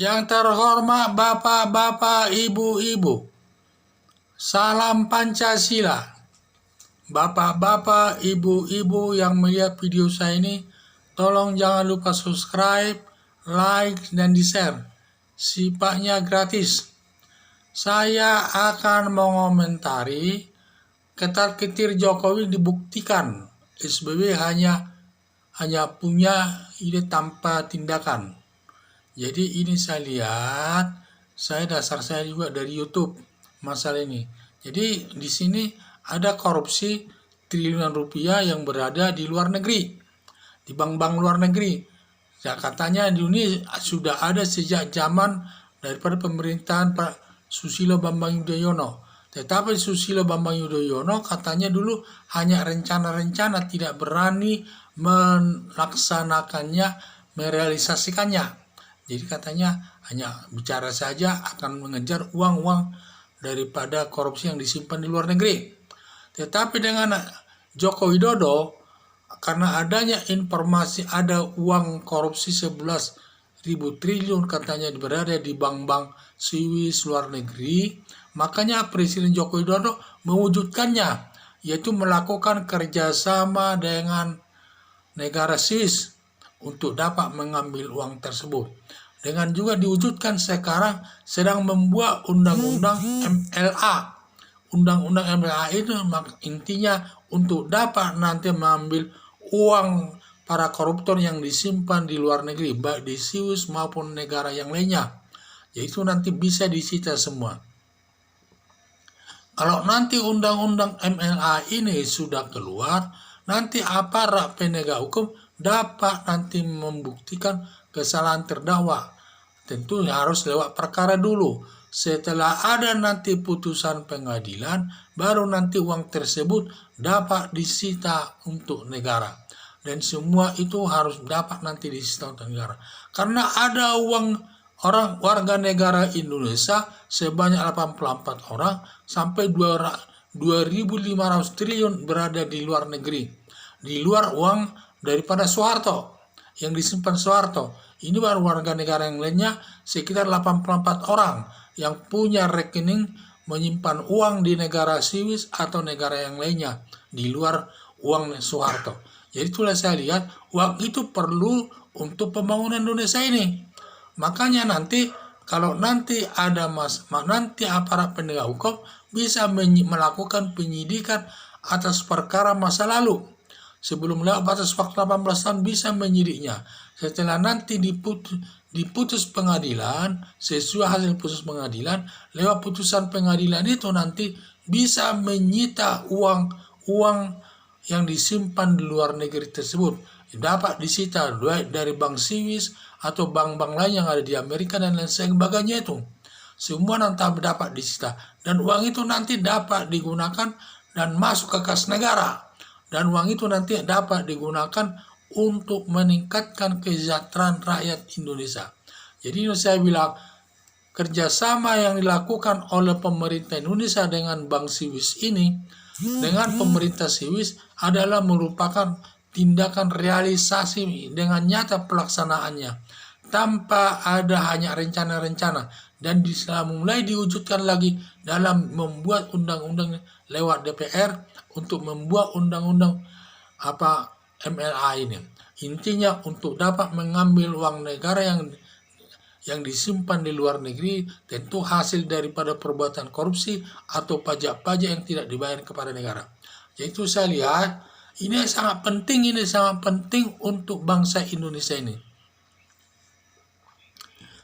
Yang terhormat Bapak-bapak, Ibu-ibu, salam Pancasila. Bapak-bapak, Ibu-ibu yang melihat video saya ini, tolong jangan lupa subscribe, like, dan di-share. Sifatnya gratis. Saya akan mengomentari ketar-ketir Jokowi dibuktikan. SBY hanya punya ide tanpa tindakan. Jadi ini saya lihat, dasar saya juga dari YouTube masalah ini. Jadi di sini ada korupsi triliunan rupiah yang berada di luar negeri, di bank-bank luar negeri. Ya, katanya di ini sudah ada sejak zaman daripada pemerintahan Pak Susilo Bambang Yudhoyono. Tetapi Susilo Bambang Yudhoyono katanya dulu hanya rencana-rencana, tidak berani melaksanakannya, merealisasikannya. Jadi katanya hanya bicara saja akan mengejar uang-uang daripada korupsi yang disimpan di luar negeri. Tetapi dengan Joko Widodo, karena adanya informasi ada uang korupsi 11.000 triliun katanya berada di bank-bank Swiss luar negeri, makanya Presiden Joko Widodo mewujudkannya, yaitu melakukan kerjasama dengan negara Swiss untuk dapat mengambil uang tersebut. Dengan juga diwujudkan sekarang sedang membuat undang-undang MLA. Undang-undang MLA itu intinya untuk dapat nanti mengambil uang para koruptor yang disimpan di luar negeri, baik di Swiss maupun negara yang lainnya. Yaitu nanti bisa disita semua. Kalau nanti undang-undang MLA ini sudah keluar, nanti aparat penegak hukum dapat nanti membuktikan kesalahan terdakwa. Tentu harus lewat perkara dulu. Setelah ada nanti putusan pengadilan, baru nanti uang tersebut dapat disita untuk negara. Dan semua itu harus dapat nanti disita untuk negara. Karena ada uang orang warga negara Indonesia sebanyak 84 orang sampai 2.500 triliun berada di luar negeri. Di luar uang daripada Soeharto yang disimpan Soeharto. Ini baru warga negara yang lainnya sekitar 84 orang yang punya rekening menyimpan uang di negara Swiss atau negara yang lainnya di luar uang Soeharto. Jadi itulah saya lihat uang itu perlu untuk pembangunan Indonesia ini. Makanya nanti kalau nanti ada nanti aparat penegak hukum bisa melakukan penyidikan atas perkara masa lalu. Sebelum lewat batas waktu 18 tahun bisa menyidiknya. Setelah nanti diputus pengadilan, sesuai hasil putus pengadilan, lewat putusan pengadilan itu nanti bisa menyita uang yang disimpan di luar negeri tersebut. Dapat disita dari bank Swiss atau bank-bank lain yang ada di Amerika dan lain sebagainya itu. Semua nanti dapat disita. Dan uang itu nanti dapat digunakan dan masuk ke kas negara. Dan uang itu nanti dapat digunakan untuk meningkatkan kesejahteraan rakyat Indonesia. Jadi saya bilang, kerjasama yang dilakukan oleh pemerintah Indonesia dengan Bank Swiss ini, dengan pemerintah Swiss adalah merupakan tindakan realisasi dengan nyata pelaksanaannya. Tanpa ada hanya rencana-rencana. Dan mulai diwujudkan lagi dalam membuat undang-undang lewat DPR untuk membuat undang-undang MLA ini. Intinya untuk dapat mengambil uang negara yang disimpan di luar negeri, tentu hasil daripada perbuatan korupsi atau pajak-pajak yang tidak dibayar kepada negara. Yaitu saya lihat ini sangat penting untuk bangsa Indonesia ini.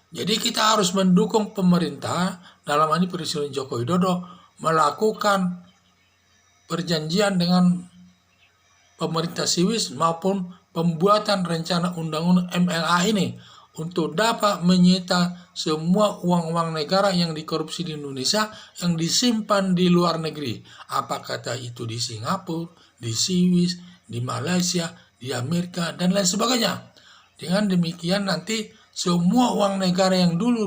Jadi kita harus mendukung pemerintah dalam hal ini Presiden Joko Widodo melakukan perjanjian dengan pemerintah Swiss maupun pembuatan rencana undang-undang MLA ini untuk dapat menyita semua uang-uang negara yang dikorupsi di Indonesia yang disimpan di luar negeri. Apa kata itu di Singapura, di Swiss, di Malaysia, di Amerika, dan lain sebagainya. Dengan demikian nanti semua uang negara yang dulu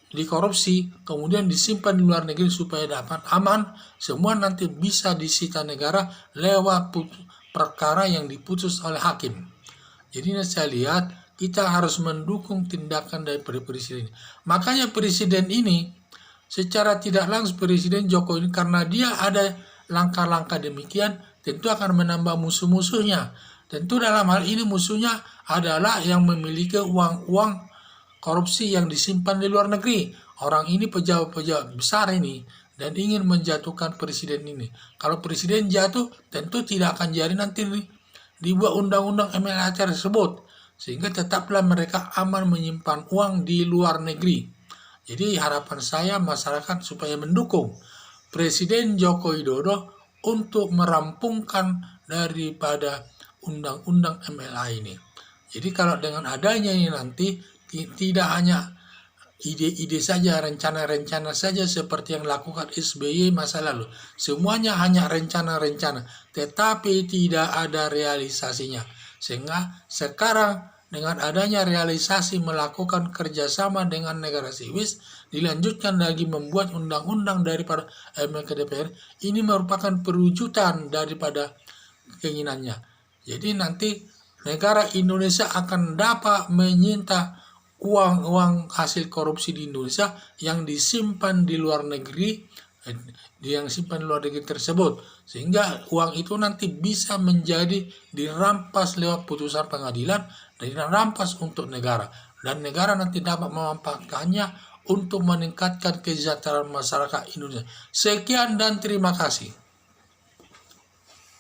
dikorupsi kemudian disimpan di luar negeri supaya dapat aman, semua nanti bisa disita negara lewat perkara yang diputus oleh hakim. Jadi saya lihat kita harus mendukung tindakan dari presiden. Makanya presiden ini secara tidak langsung presiden Jokowi ini, karena dia ada langkah-langkah demikian, tentu akan menambah musuh-musuhnya. Tentu dalam hal ini musuhnya adalah yang memiliki uang-uang korupsi yang disimpan di luar negeri. Orang ini pejabat-pejabat besar ini dan ingin menjatuhkan presiden ini. Kalau presiden jatuh, tentu tidak akan jadi nanti dibuat undang-undang MLA tersebut, sehingga tetaplah mereka aman menyimpan uang di luar negeri. Jadi harapan saya masyarakat supaya mendukung Presiden Joko Widodo untuk merampungkan daripada undang-undang MLA ini. Jadi kalau dengan adanya ini nanti tidak hanya ide-ide saja, rencana-rencana saja seperti yang dilakukan SBY masa lalu. Semuanya hanya rencana-rencana, tetapi tidak ada realisasinya. Sehingga sekarang dengan adanya realisasi melakukan kerjasama dengan negara Swiss, dilanjutkan lagi membuat undang-undang daripada MK DPR, ini merupakan perwujudan daripada keinginannya. Jadi nanti negara Indonesia akan dapat menyita uang hasil korupsi di Indonesia yang disimpan di luar negeri, tersebut, sehingga uang itu nanti bisa menjadi dirampas lewat putusan pengadilan dan dirampas untuk negara, dan negara nanti dapat memanfaatkannya untuk meningkatkan kesejahteraan masyarakat Indonesia. Sekian dan terima kasih.